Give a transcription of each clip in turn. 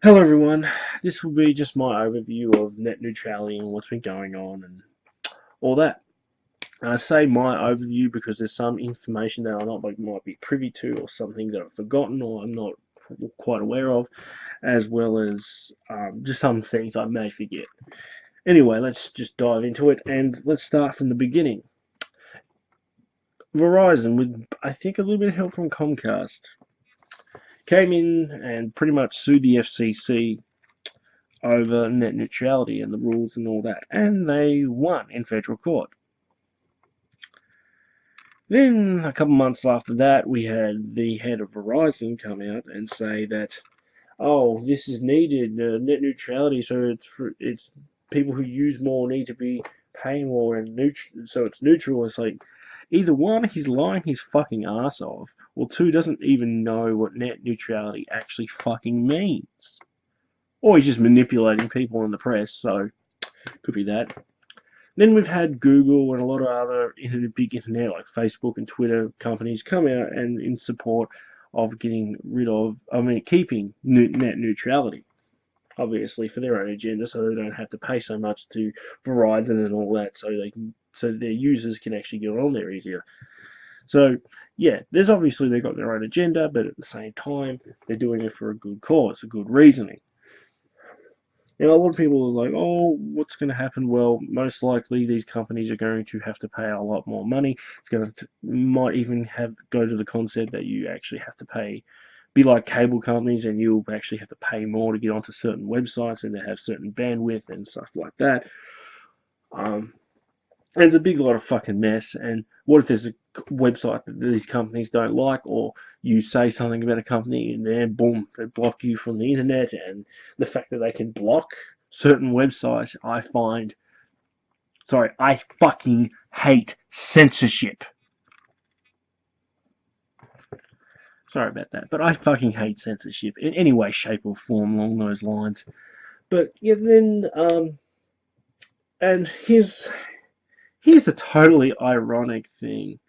Hello everyone, this will be just my overview of net neutrality and what's been going on and all that. I say my overview because there's some information that I might be privy to or something that I've forgotten or I'm not quite aware of, as well as just some things I may forget. Anyway, let's just dive into it and let's start from the beginning. Verizon, with I think a little bit of help from Comcast, came in and pretty much sued the FCC over net neutrality and the rules and all that, and they won in federal court. Then, a couple months after that, we had the head of Verizon come out and say that, oh, this is needed, net neutrality, so it's people who use more need to be paying more, and so it's neutral. It's like, either one, he's lying his fucking ass off, or two, doesn't even know what net neutrality actually fucking means. Or he's just manipulating people in the press, so could be that. Then we've had Google and a lot of other big internet like Facebook and Twitter companies come out and in support of keeping net neutrality, obviously for their own agenda, so they don't have to pay so much to Verizon and all that, so their users can actually get on there easier. So yeah, they've got their own agenda, but at the same time they're doing it for a good cause, a good reasoning. A lot of people are like, oh, what's going to happen? Well, most likely these companies are going to have to pay a lot more money. It's going to might even go to the concept that you actually have to be like cable companies, and you'll actually have to pay more to get onto certain websites and they have certain bandwidth and stuff like that. And it's a big lot of fucking mess. And what if there's a website that these companies don't like, or you say something about a company and then boom, they block you from the internet? And the fact that they can block certain websites, I fucking hate censorship. Sorry about that, but I fucking hate censorship in any way, shape, or form along those lines. But yeah, then and here's the totally ironic thing.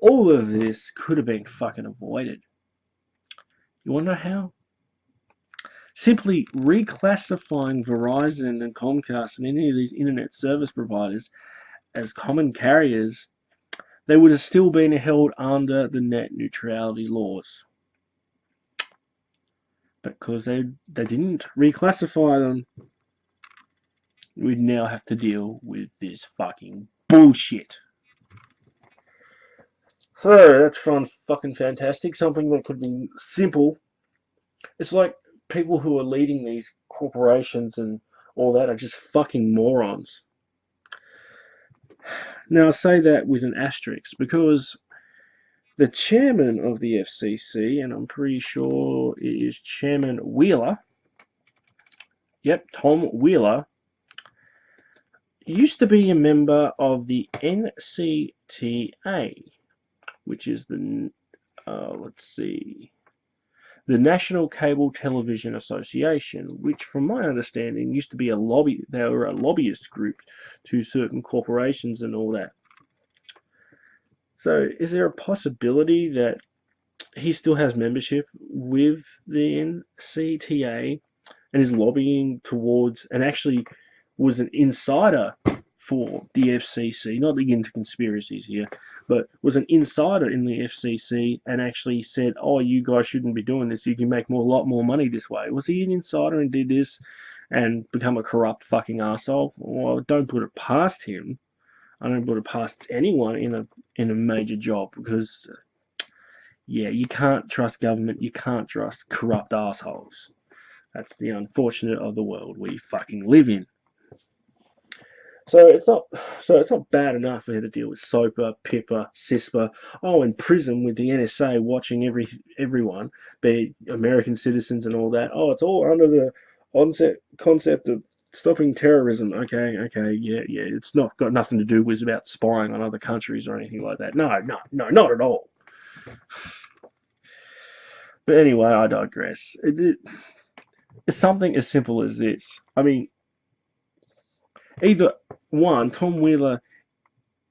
All of this could have been fucking avoided. You want to know how? Simply reclassifying Verizon and Comcast and any of these internet service providers as common carriers, they would have still been held under the net neutrality laws. But because they didn't reclassify them, we now have to deal with this fucking bullshit. So that's fucking fantastic. Something that could be simple. It's like people who are leading these corporations and all that are just fucking morons. Now I say that with an asterisk because the chairman of the FCC, and I'm pretty sure it is Chairman Wheeler, yep, Tom Wheeler, used to be a member of the NCTA, which is the, the National Cable Television Association, which from my understanding used to be they were a lobbyist group to certain corporations and all that. So is there a possibility that he still has membership with the NCTA and is lobbying towards, and actually was an insider for the FCC, not to get into conspiracies here, but was an insider in the FCC and actually said, oh, you guys shouldn't be doing this, you can make a lot more money this way? Was he an insider and did this and become a corrupt fucking arsehole? Well, don't put it past him. I don't put it past anyone in a major job, because yeah, you can't trust government, you can't trust corrupt assholes. That's the unfortunate of the world we fucking live in. So it's not bad enough for her to deal with SOPA, PIPA, CISPA, in prison with the NSA watching everyone, be it American citizens and all that. Oh, it's all under the concept of stopping terrorism. Okay, yeah. It's not got nothing to do with about spying on other countries or anything like that. No, not at all. But anyway, I digress. It's something as simple as this. I mean, either one, Tom Wheeler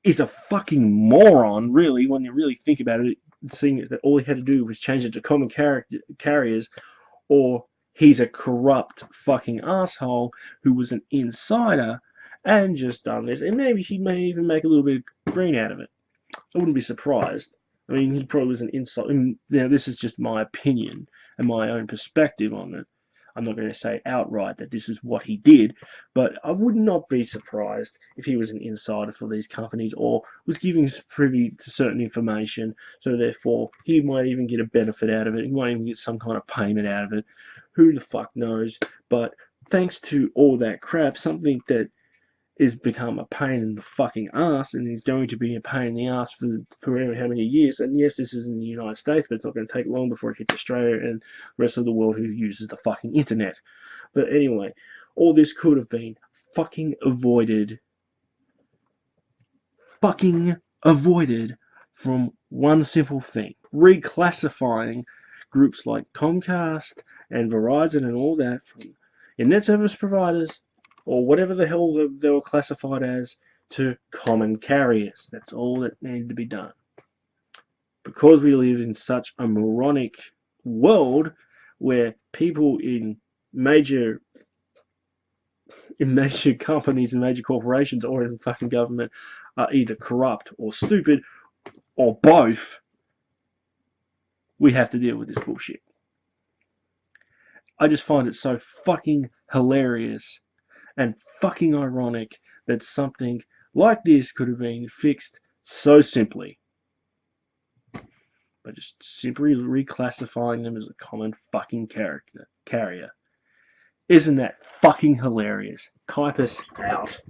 is a fucking moron, really, when you really think about it, seeing that all he had to do was change it to common carriers, or he's a corrupt fucking asshole who was an insider and just done this, and maybe he may even make a little bit of green out of it. I wouldn't be surprised. I mean, he probably was an insider. Now, this is just my opinion and my own perspective on it. I'm not going to say outright that this is what he did, but I would not be surprised if he was an insider for these companies or was giving privy to certain information, so therefore he might even get a benefit out of it. He might even get some kind of payment out of it. Who the fuck knows? But thanks to all that crap, something that is become a pain in the fucking ass and is going to be a pain in the ass for how many years. And yes, this is in the United States, but it's not going to take long before it hits Australia and the rest of the world who uses the fucking internet. But anyway, all this could have been fucking avoided from one simple thing: reclassifying groups like Comcast and Verizon and all that from internet service providers, or whatever the hell they were classified as, to common carriers. That's all that needed to be done. Because we live in such a moronic world where people in major companies and major corporations or in fucking government are either corrupt or stupid or both, we have to deal with this bullshit. I just find it so fucking hilarious and fucking ironic that something like this could have been fixed so simply by just simply reclassifying them as a common fucking carrier. Isn't that fucking hilarious? Kuipers out.